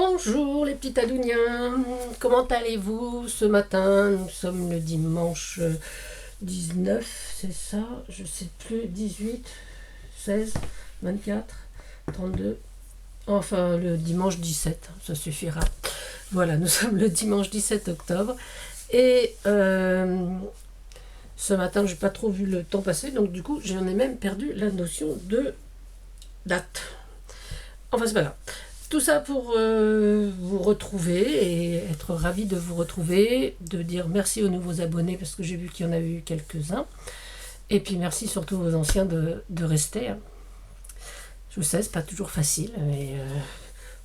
Bonjour les petits Tadouniens, comment allez-vous ce matin? Nous sommes le dimanche 19, c'est ça? Je sais plus, 18, 16, 24, 32, enfin le dimanche 17, ça suffira. Voilà, nous sommes le dimanche 17 octobre et ce matin j'ai pas trop vu le temps passer, donc du coup j'en ai même perdu la notion de date. Enfin c'est pas grave. Tout ça pour vous retrouver et être ravi de vous retrouver, de dire merci aux nouveaux abonnés parce que j'ai vu qu'il y en a eu quelques-uns. Et puis merci surtout aux anciens de rester. Je sais, c'est pas toujours facile, mais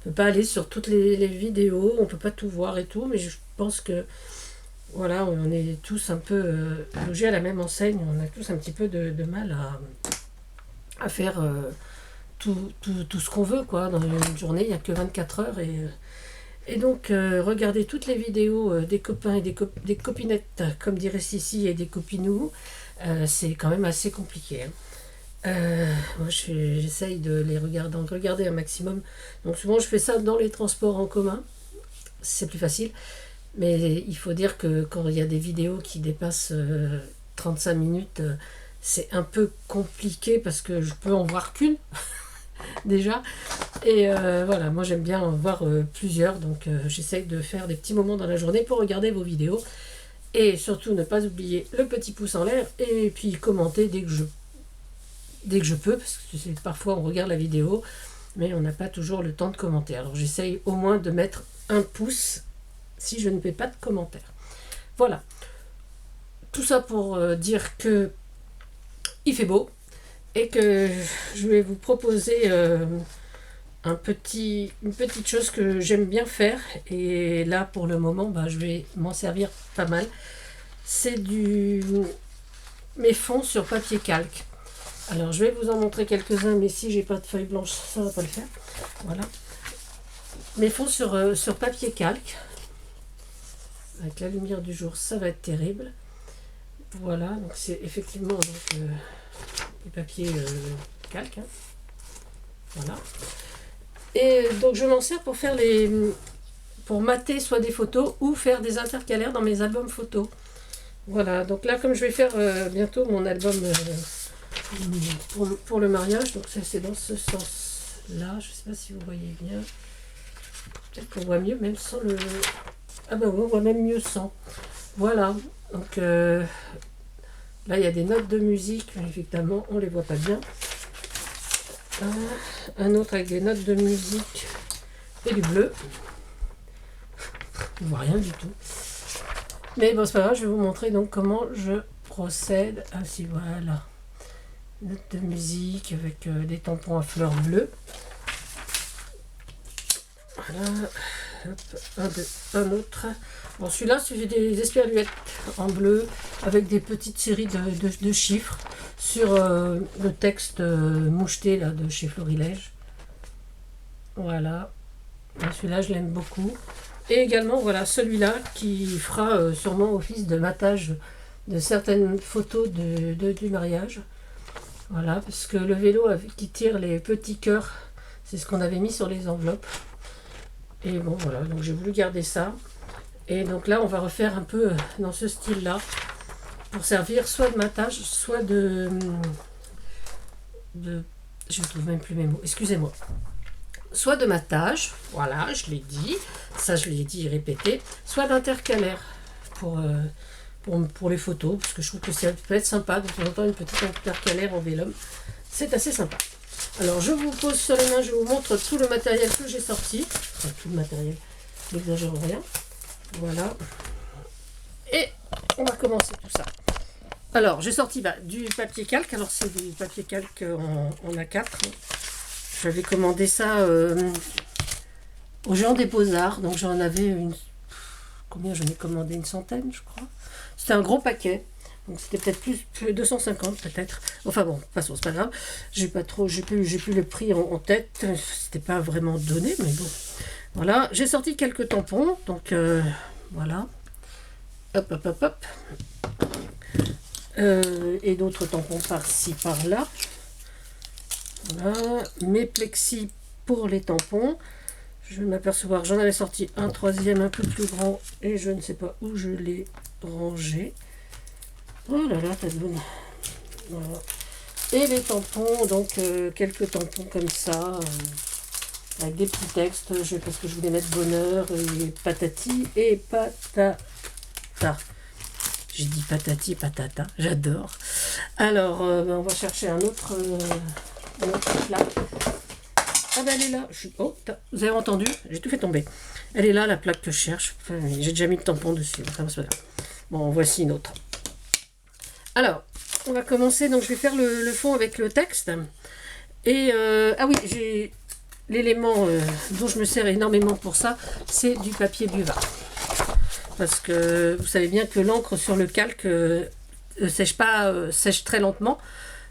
on peut pas aller sur toutes les vidéos, on peut pas tout voir et tout, mais je pense que voilà, on est tous un peu logés à la même enseigne, on a tous un petit peu de mal à faire tout ce qu'on veut quoi. Dans une journée, il n'y a que 24 heures et donc regarder toutes les vidéos des copains et des copinettes, comme dirait Sissi, et des copinous, c'est quand même assez compliqué. Moi j'essaye de les regarder un maximum. Donc souvent je fais ça dans les transports en commun, c'est plus facile. Mais il faut dire que quand il y a des vidéos qui dépassent 35 minutes, c'est un peu compliqué parce que je peux en voir qu'une déjà. Et voilà, moi j'aime bien en voir plusieurs, donc j'essaye de faire des petits moments dans la journée pour regarder vos vidéos. Et surtout ne pas oublier le petit pouce en l'air et puis commenter dès que je peux, parce que parfois on regarde la vidéo, mais on n'a pas toujours le temps de commenter. Alors j'essaye au moins de mettre un pouce si je ne fais pas de commentaires. Voilà. Tout ça pour dire que il fait beau et que je vais vous proposer une petite chose que j'aime bien faire. Et là, pour le moment, je vais m'en servir pas mal. C'est mes fonds sur papier calque. Alors, je vais vous en montrer quelques-uns, mais si j'ai pas de feuille blanche, ça va pas le faire. Voilà. Mes fonds sur papier calque. Avec la lumière du jour, ça va être terrible. Voilà, donc c'est effectivement du papier calque. Hein. Voilà. Et donc je m'en sers pour faire pour mater soit des photos ou faire des intercalaires dans mes albums photos. Voilà, donc là comme je vais faire bientôt mon album pour le mariage, donc ça c'est dans ce sens-là. Je sais pas si vous voyez bien. Peut-être qu'on voit mieux même sans le... Ah ben oui, on voit même mieux sans. Voilà, donc là il y a des notes de musique, mais évidemment on les voit pas bien. Un autre avec des notes de musique et du bleu. On voit rien du tout. Mais bon c'est pas grave, je vais vous montrer donc comment je procède. Ah si voilà. Notes de musique avec des tampons à fleurs bleues. Voilà. Hop, un autre. Bon, celui-là, c'est des esperluettes en bleu avec des petites séries de chiffres sur le texte moucheté là, de chez Florilège. Voilà. Celui-là, je l'aime beaucoup. Et également, voilà, celui-là qui fera sûrement office de matage de certaines photos du mariage. Voilà, parce que le vélo qui tire les petits cœurs, c'est ce qu'on avait mis sur les enveloppes. Et bon voilà, donc j'ai voulu garder ça. Et donc là on va refaire un peu dans ce style là pour servir soit de matage, soit de je ne trouve même plus mes mots, excusez-moi. Soit de matage, voilà, je l'ai dit, ça je l'ai dit et répété, soit d'intercalaire pour les photos, parce que je trouve que ça peut être sympa de temps en temps une petite intercalaire en vélum. C'est assez sympa. Alors je vous pose sur les mains, je vous montre tout le matériel que j'ai sorti. Enfin tout le matériel, n'exagérons rien. Voilà. Et on va commencer tout ça. Alors j'ai sorti du papier calque. Alors c'est du papier calque en A4. J'avais commandé ça aux gens des Beaux-Arts. Donc j'en avais combien j'en ai commandé? Une centaine je crois. C'était un gros paquet. Donc c'était peut-être plus 250 peut-être. Enfin bon, de toute façon c'est pas grave. J'ai plus le prix en tête. C'était pas vraiment donné, mais bon. Voilà, j'ai sorti quelques tampons. Donc voilà. Hop, hop, hop, hop. Et d'autres tampons par-ci, par-là. Voilà. Mes plexis pour les tampons. Je vais m'apercevoir, j'en avais sorti un troisième un peu plus grand et je ne sais pas où je l'ai rangé. Oh là là, t'as bonne. Voilà. Et les tampons, donc quelques tampons comme ça, avec des petits textes, parce que je voulais mettre bonheur et patati et patata. J'ai dit patati et patata, j'adore. Alors, on va chercher un autre plaque. Ah ben elle est là. Oh, vous avez entendu? J'ai tout fait tomber. Elle est là, la plaque que je cherche. Enfin, j'ai déjà mis le tampon dessus. Enfin, c'est pas grave. Bon, voici une autre. Alors, on va commencer. Donc, je vais faire le fond avec le texte. Et, ah oui, j'ai l'élément dont je me sers énormément pour ça, c'est du papier buvard. Parce que vous savez bien que l'encre sur le calque sèche très lentement.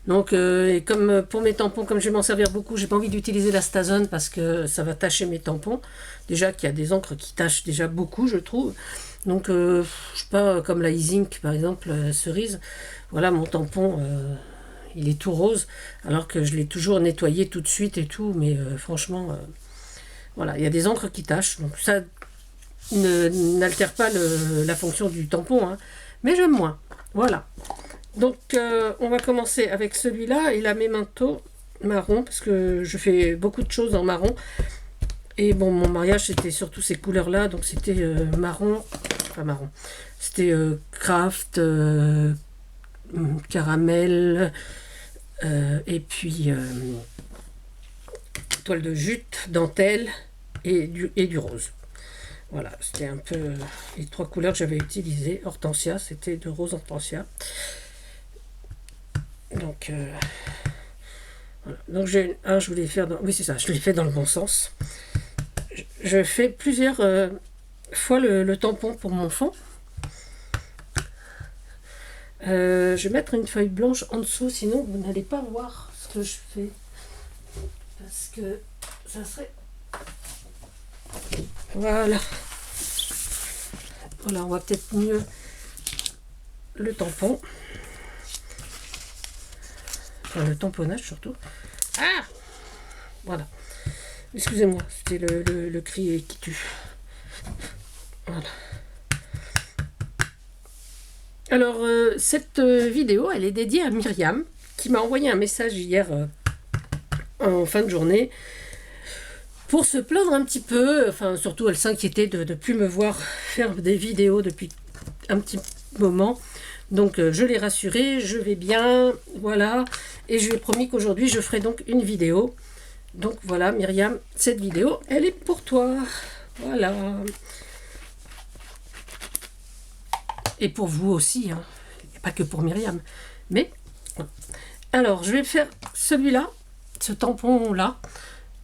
Donc, et comme pour mes tampons, comme je vais m'en servir beaucoup, j'ai pas envie d'utiliser la Stazone parce que ça va tacher mes tampons. Déjà qu'il y a des encres qui tachent déjà beaucoup, je trouve. Donc, je sais pas, comme la Easink par exemple, cerise. Voilà, mon tampon, il est tout rose, alors que je l'ai toujours nettoyé tout de suite et tout. Mais franchement, voilà, il y a des encres qui tachent. Donc, ça n'altère pas la fonction du tampon, hein, mais j'aime moins. Voilà. Donc, on va commencer avec celui-là et la Memento marron, parce que je fais beaucoup de choses en marron. Et bon, mon mariage, c'était surtout ces couleurs-là, donc c'était marron, pas marron, c'était craft, caramel, et puis toile de jute, dentelle et du rose. Voilà, c'était un peu les trois couleurs que j'avais utilisées. Hortensia, c'était de rose hortensia. Donc, voilà. Donc je voulais faire oui, c'est ça, je l'ai fait dans le bon sens. Je fais plusieurs fois le tampon pour mon fond. Je vais mettre une feuille blanche en dessous, sinon vous n'allez pas voir ce que je fais. Parce que ça serait... Voilà. Voilà, on voit peut-être mieux le tampon. Enfin, le tamponnage surtout. Ah! Voilà. Excusez-moi, c'était le cri qui tue. Voilà. Alors, cette vidéo, elle est dédiée à Myriam, qui m'a envoyé un message hier en fin de journée pour se plaindre un petit peu. Enfin, surtout, elle s'inquiétait de ne plus me voir faire des vidéos depuis un petit moment. Donc, je l'ai rassurée, je vais bien, voilà. Et je lui ai promis qu'aujourd'hui, je ferai donc une vidéo. Donc, voilà, Myriam, cette vidéo, elle est pour toi. Voilà. Et pour vous aussi, hein. Pas que pour Myriam. Mais, voilà. Alors, je vais faire celui-là, ce tampon-là,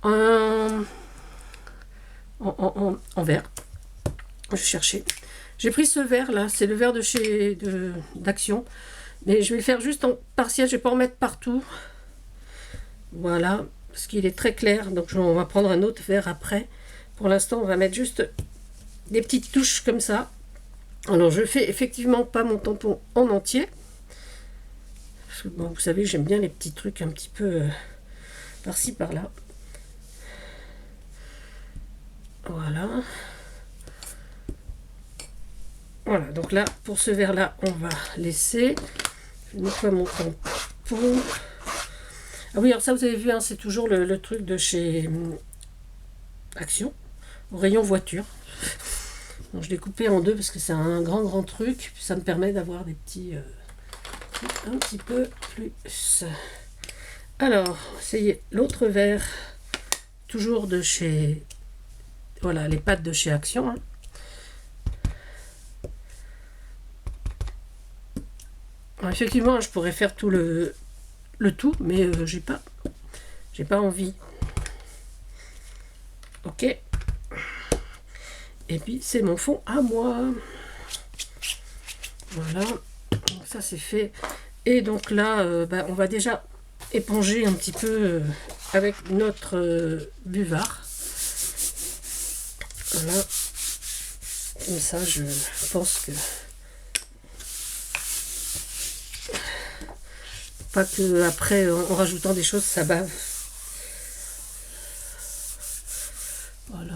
en vert. Je cherchais. J'ai pris ce vert là, c'est le vert de chez d'Action, mais je vais le faire juste en partiel, je vais pas en mettre partout. Voilà, parce qu'il est très clair, donc on va prendre un autre vert après. Pour l'instant, on va mettre juste des petites touches comme ça. Alors, je fais effectivement pas mon tampon en entier. Parce que, bon, vous savez, j'aime bien les petits trucs un petit peu par-ci, par-là. Voilà. Voilà, donc là, pour ce verre-là, on va laisser. Je nettoie mon tampon. Ah oui, alors ça, vous avez vu, hein, c'est toujours le truc de chez Action, au rayon voiture. Donc, je l'ai coupé en deux parce que c'est un grand truc. Puis ça me permet d'avoir des petits... un petit peu plus. Alors, essayez l'autre verre, toujours de chez... Voilà, les pattes de chez Action, hein. Alors, effectivement, je pourrais faire tout le tout, mais j'ai pas envie. Ok. Et puis c'est mon fond à moi. Voilà. Donc ça c'est fait. Et donc là, on va déjà éponger un petit peu avec notre buvard. Voilà. Comme ça, je pense que... Pas que après, en rajoutant des choses, ça bave. Voilà,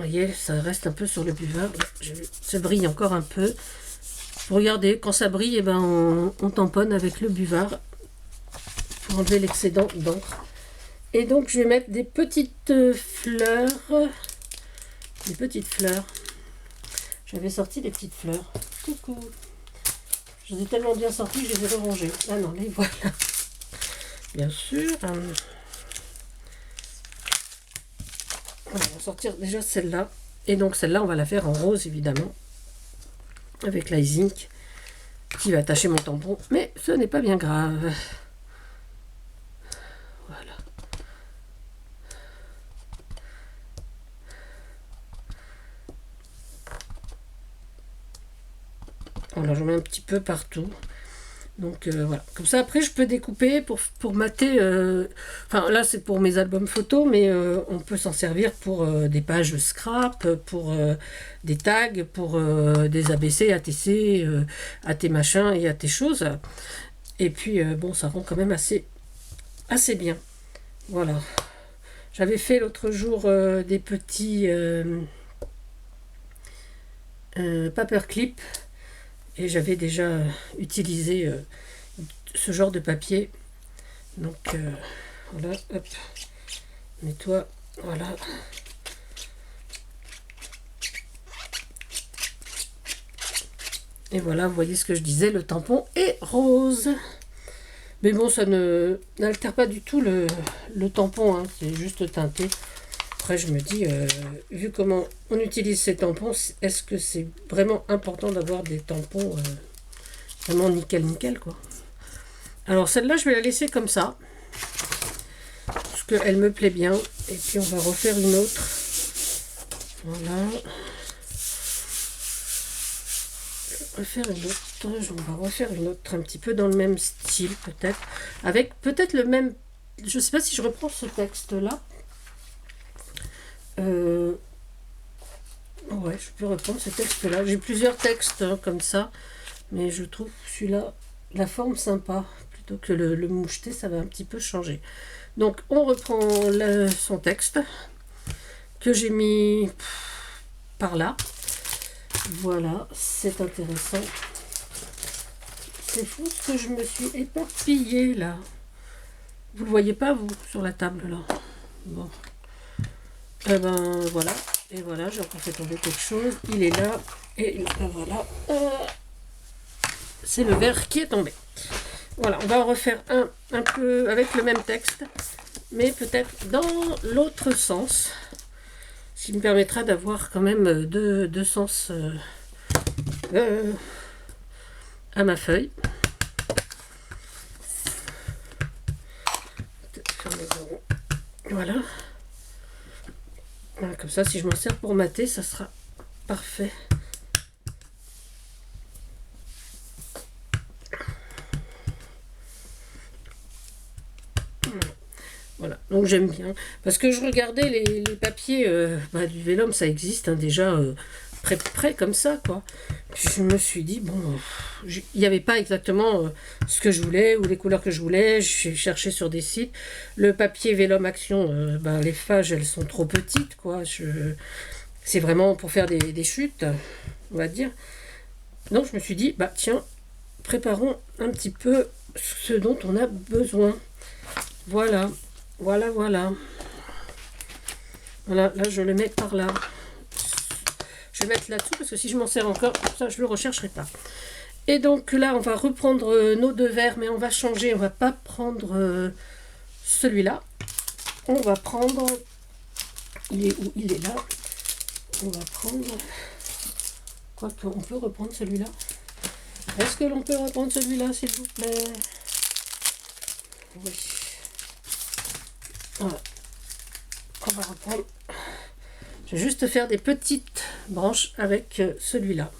voyez, ça reste un peu sur le buvard. Ça brille encore un peu. Regardez, quand ça brille, eh ben, on tamponne avec le buvard pour enlever l'excédent d'encre. Et donc, je vais mettre des petites fleurs. Des petites fleurs. J'avais sorti des petites fleurs. Coucou. Je les ai tellement bien sorties que je les ai rangées. Ah non, les voilà. Bien sûr. On va sortir déjà celle-là. Et donc celle-là, on va la faire en rose, évidemment. Avec l'I-Zinc qui va attacher mon tampon. Mais ce n'est pas bien grave. Voilà. Voilà, j'en mets un petit peu partout. Donc voilà, comme ça après je peux découper pour mater, enfin là c'est pour mes albums photos, mais on peut s'en servir pour des pages scrap, pour des tags, pour des ABC, ATC, AT machin et AT choses. Et puis bon, ça rend quand même assez bien. Voilà. J'avais fait l'autre jour des petits paperclip. Et j'avais déjà utilisé ce genre de papier. Donc voilà, hop. Mets-toi, voilà. Et voilà, vous voyez ce que je disais, le tampon est rose. Mais bon, ça n'altère pas du tout le tampon, hein, c'est juste teinté. Après, je me dis, vu comment on utilise ces tampons, est-ce que c'est vraiment important d'avoir des tampons vraiment nickel, quoi. Alors, celle-là, je vais la laisser comme ça. Parce qu'elle me plaît bien. Et puis, on va refaire une autre. Voilà. On va refaire une autre un petit peu dans le même style, peut-être. Avec peut-être le même... Je ne sais pas si je reprends ce texte-là. Ouais, je peux reprendre ce texte-là. J'ai plusieurs textes hein, comme ça, mais je trouve celui-là, la forme sympa. Plutôt que le moucheté, ça va un petit peu changer. Donc, on reprend son texte que j'ai mis par là. Voilà, c'est intéressant. C'est fou ce que je me suis éparpillée là. Vous le voyez pas, vous, sur la table là? Bon. Et ben voilà, et voilà, j'ai encore fait tomber quelque chose, il est là, et ben voilà, c'est le verre qui est tombé. Voilà, on va en refaire un peu avec le même texte, mais peut-être dans l'autre sens, ce qui me permettra d'avoir quand même deux sens à ma feuille. Voilà. Voilà, comme ça, si je m'en sers pour mater, ça sera parfait. Voilà, donc j'aime bien. Parce que je regardais les papiers du Vélum, ça existe hein, déjà prêt comme ça, quoi. Puis je me suis dit, bon, il n'y avait pas exactement ce que je voulais ou les couleurs que je voulais. J'ai cherché sur des sites. Le papier Vélum Action, les pages, elles sont trop petites, quoi. C'est vraiment pour faire des chutes, on va dire. Donc je me suis dit, bah tiens, préparons un petit peu ce dont on a besoin. Voilà. Voilà. Voilà, là je le mets par là. Je vais mettre là-dessous parce que si je m'en sers encore, ça je ne le rechercherai pas. Et donc là, on va reprendre nos deux verres, mais on va changer. On va pas prendre celui-là. On va prendre... Il est où? Il est là. On va prendre... Quoique, on peut reprendre celui-là. Est-ce que l'on peut reprendre celui-là, s'il vous plaît? Oui. Voilà. On va reprendre. Je vais juste faire des petites branches avec celui-là.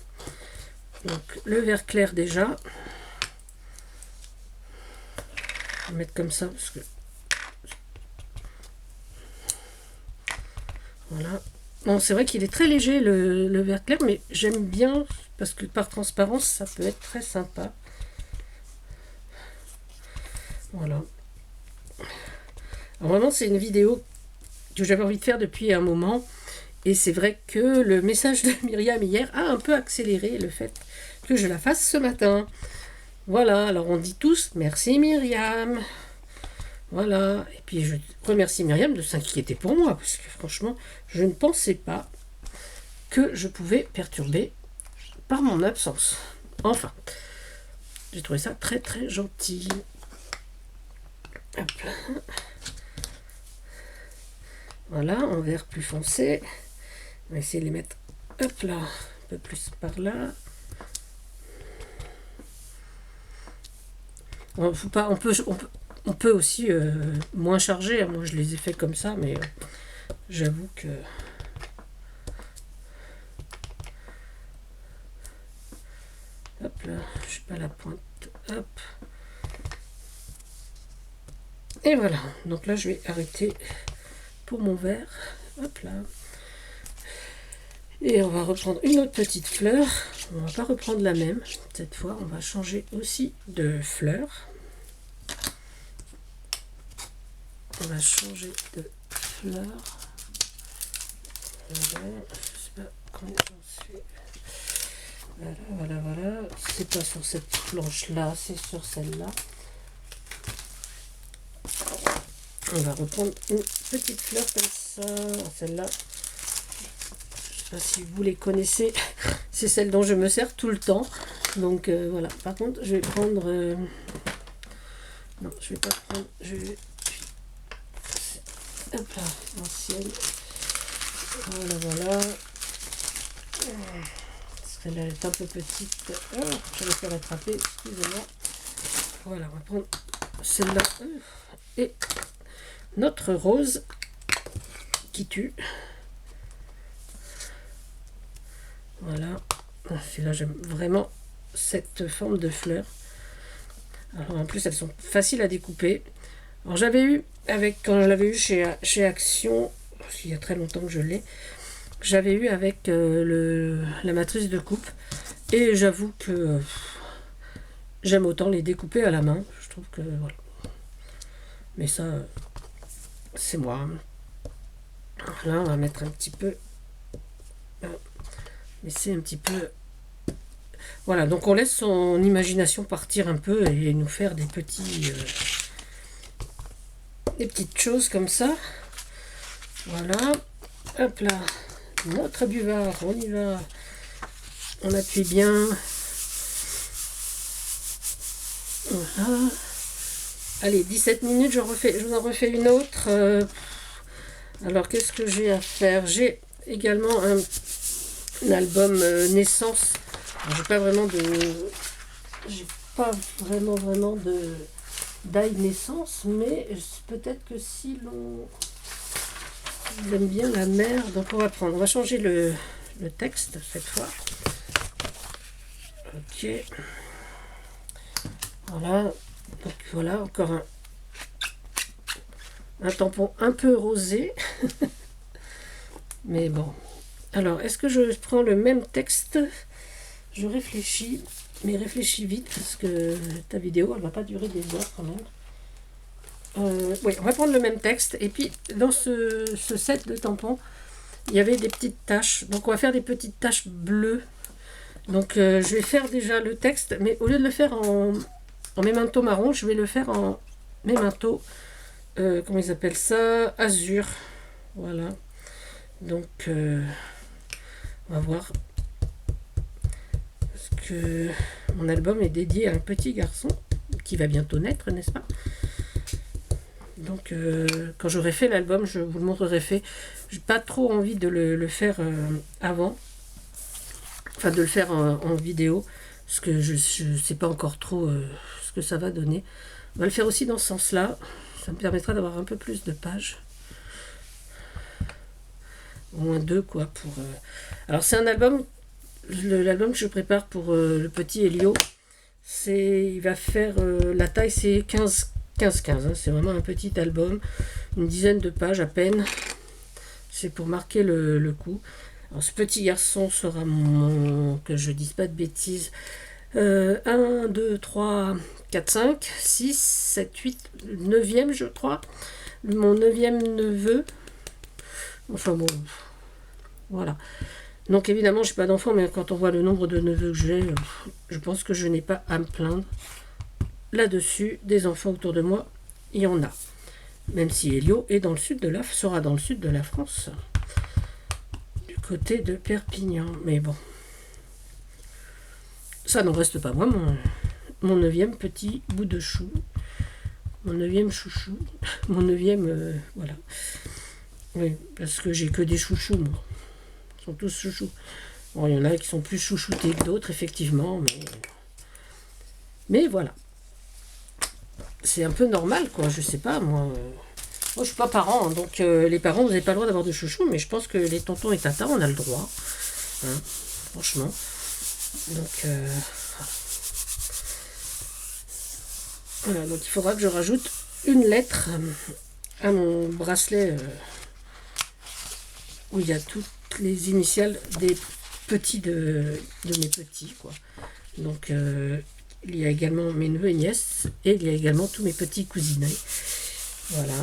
Donc le vert clair déjà. On va mettre comme ça parce que voilà. Bon, c'est vrai qu'il est très léger le vert clair, mais j'aime bien parce que par transparence ça peut être très sympa. Voilà. Alors, vraiment c'est une vidéo que j'avais envie de faire depuis un moment Et c'est vrai que le message de Myriam hier a un peu accéléré le fait que je la fasse ce matin. Voilà, alors on dit tous merci Myriam. Voilà, et puis je remercie Myriam de s'inquiéter pour moi, parce que franchement, je ne pensais pas que je pouvais perturber par mon absence. Enfin, j'ai trouvé ça très très gentil. Hop là. Voilà, en vert plus foncé. On va essayer de les mettre, hop là, un peu plus par là. On peut aussi moins charger. Moi, je les ai fait comme ça, mais j'avoue que... Hop là, je sais pas la pointe. Hop. Et voilà. Donc là, je vais arrêter pour mon verre. Hop là. Et on va reprendre une autre petite fleur. On va pas reprendre la même. Cette fois, on va changer aussi de fleur. On va changer de fleur. Voilà. Je sais pas combien j'en suis. Voilà. C'est pas sur cette planche-là, c'est sur celle-là. On va reprendre une petite fleur comme ça. Celle-là, je sais pas si vous les connaissez. C'est celle dont je me sers tout le temps. Donc voilà. Par contre, je vais prendre... Non, je vais pas prendre... Je vais... Hop là, l'ancienne. Voilà. Celle-là est un peu petite. Oh, je vais faire rattraper, excusez-moi. Voilà, on va prendre celle-là. Et notre rose qui tue. Voilà. Celui-là, j'aime vraiment cette forme de fleur. Alors en plus, elles sont faciles à découper. Alors j'avais eu, quand je l'avais eu chez Action, il y a très longtemps que je l'ai, j'avais eu avec la matrice de coupe. Et j'avoue que j'aime autant les découper à la main. Je trouve que voilà. Mais ça, c'est moi. Là, on va mettre un petit peu. Laisser un petit peu. Voilà, donc on laisse son imagination partir un peu et nous faire des petites choses comme ça. Voilà. Hop là. Notre buvard, on y va. On appuie bien. Voilà. Allez, 17 minutes, je vous en refais une autre. Alors, qu'est-ce que j'ai à faire? J'ai également un album naissance. J'ai pas vraiment d'ail naissance, mais peut-être que si l'on aime bien la mer, donc on va changer le texte cette fois. Ok. Voilà. Donc voilà, encore un tampon un peu rosé. Mais bon. Alors, est-ce que je prends le même texte? Je réfléchis, mais réfléchis vite, parce que ta vidéo, elle va pas durer des heures quand même. Oui, on va prendre le même texte. Et puis, dans ce set de tampons, il y avait des petites taches. Donc, on va faire des petites taches bleues. Donc, je vais faire déjà le texte, mais au lieu de le faire en mémento marron, je vais le faire en mémento, comment ils appellent ça? Azur. Voilà. Donc, on va voir. Parce que mon album est dédié à un petit garçon qui va bientôt naître, n'est-ce pas? Donc, quand j'aurai fait l'album, je vous le montrerai fait. J'ai pas trop envie de le faire avant. Enfin, de le faire en vidéo. Parce que je sais pas encore trop ce que ça va donner. On va le faire aussi dans ce sens-là. Ça me permettra d'avoir un peu plus de pages. Au moins 2, quoi. Alors, c'est un album... L'album que je prépare pour le petit Elio, il va faire la taille, c'est 15-15, hein, c'est vraiment un petit album, une dizaine de pages à peine. C'est pour marquer le coup. Alors, ce petit garçon sera que je dise pas de bêtises, 1, 2, 3, 4, 5, 6, 7, 8, 9e je crois, mon 9e neveu. Enfin bon, Voilà. Donc évidemment, je n'ai pas d'enfant, mais quand on voit le nombre de neveux que j'ai, je pense que je n'ai pas à me plaindre là-dessus. Des enfants autour de moi, il y en a. Même si Elio est dans le sud de sera dans le sud de la France, du côté de Perpignan. Mais bon, ça n'en reste pas moi, mon 9e petit bout de chou. Mon 9e chouchou. Mon 9e, voilà. Oui, parce que j'ai que des chouchous, moi. Ils sont tous chouchous. Bon, il y en a qui sont plus chouchoutés que d'autres, effectivement, mais voilà. C'est un peu normal, quoi. Je sais pas, moi. Moi, je suis pas parent, hein, donc les parents, vous n'avez pas le droit d'avoir de chouchous, mais je pense que les tontons et tatas, on a le droit. Hein, franchement. Donc, voilà, donc il faudra que je rajoute une lettre à mon bracelet où il y a toutes les initiales des petits de mes petits, quoi. Donc, il y a également mes neveux et nièces, et il y a également tous mes petits cousinets. Voilà.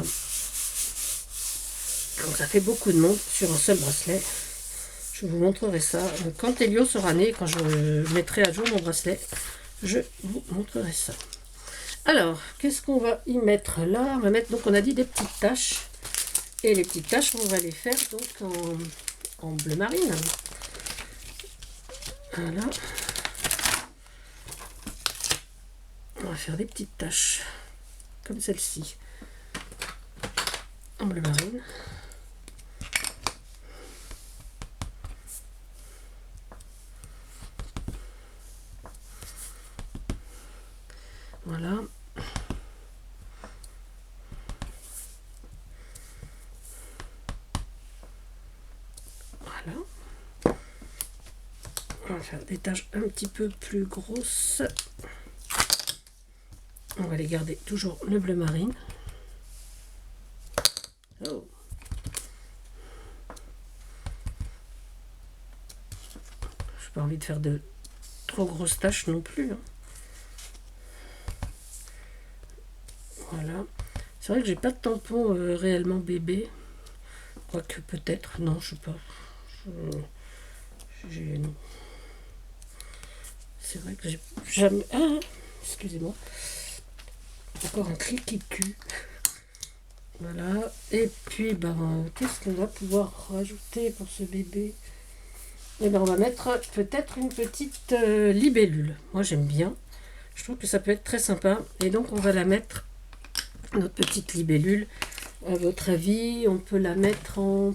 Donc ça fait beaucoup de monde sur un seul bracelet. Je vous montrerai ça. Donc, quand Elio sera né, quand je mettrai à jour mon bracelet, je vous montrerai ça. Alors, qu'est-ce qu'on va y mettre là? On va mettre, donc on a dit, des petites taches. Et les petites taches, on va les faire donc en bleu marine. Voilà. On va faire des petites taches comme celle-ci en bleu marine. Voilà. Voilà. On va faire des taches un petit peu plus grosses. On va les garder toujours le bleu marine. Oh. Je n'ai pas envie de faire de trop grosses taches non plus. Hein. Voilà. C'est vrai que j'ai pas de tampon réellement bébé. Quoique peut-être. Non, je sais pas. C'est vrai que j'ai jamais... Ah, excusez-moi. Encore un cri qui tue. Voilà. Et puis, ben, qu'est-ce qu'on va pouvoir rajouter pour ce bébé? Et ben, on va mettre peut-être une petite libellule. Moi, j'aime bien. Je trouve que ça peut être très sympa. Et donc, on va la mettre, notre petite libellule. À votre avis, on peut la mettre en...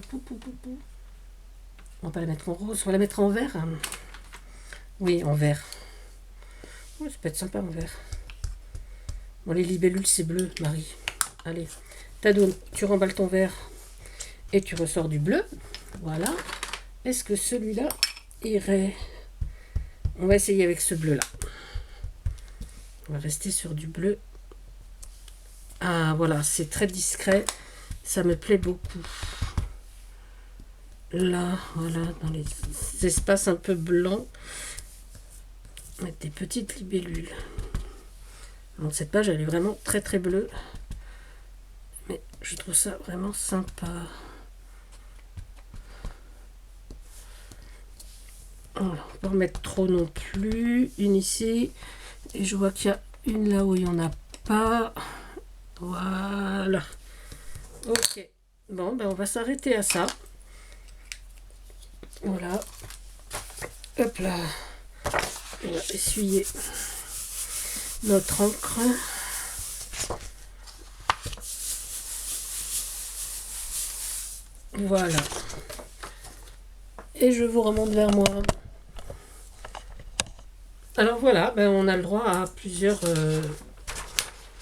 On va pas la mettre en rose, on va la mettre en vert. Oui, en vert. Oui, ça peut être sympa en vert. Bon, les libellules, c'est bleu, Marie. Allez, Tadoun, tu remballes ton verre et tu ressors du bleu. Voilà. Est-ce que celui-là irait? On va essayer avec ce bleu-là. On va rester sur du bleu. Ah, voilà, c'est très discret. Ça me plaît beaucoup. Là, voilà, dans les espaces un peu blancs. Mettre des petites libellules. Donc cette page, elle est vraiment très très bleue. Mais je trouve ça vraiment sympa. Voilà, on va pas en mettre trop non plus. Une ici. Et je vois qu'il y a une là où il n'y en a pas. Voilà. Ok. Bon, ben on va s'arrêter à ça. Voilà. Hop là. On va essuyer notre encre. Voilà. Et je vous remonte vers moi. Alors voilà, ben on a le droit à plusieurs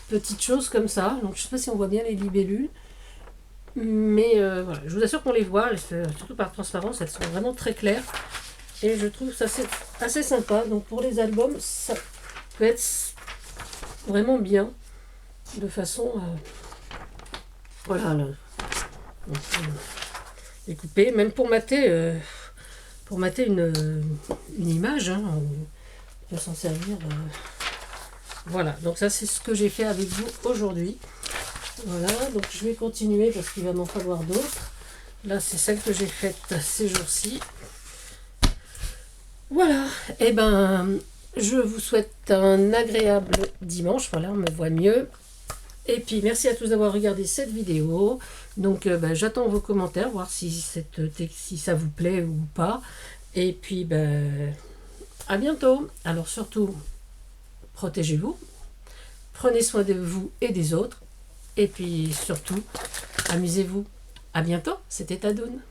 petites choses comme ça. Donc je ne sais pas si on voit bien les libellules. Mais voilà, je vous assure qu'on les voit, surtout par transparence, elles sont vraiment très claires. Et je trouve ça assez sympa. Donc pour les albums, ça peut être vraiment bien. De façon voilà, découper. Même pour mater une image, hein, on peut s'en servir. Voilà, donc ça c'est ce que j'ai fait avec vous aujourd'hui. Voilà, donc je vais continuer parce qu'il va m'en falloir d'autres. Là, c'est celle que j'ai faite ces jours-ci. Voilà. Et ben, je vous souhaite un agréable dimanche. Voilà, on me voit mieux. Et puis, merci à tous d'avoir regardé cette vidéo. Donc, j'attends vos commentaires, voir si ça vous plaît ou pas. Et puis, à bientôt. Alors, surtout, protégez-vous. Prenez soin de vous et des autres. Et puis, surtout, amusez-vous. À bientôt. C'était Tadoun.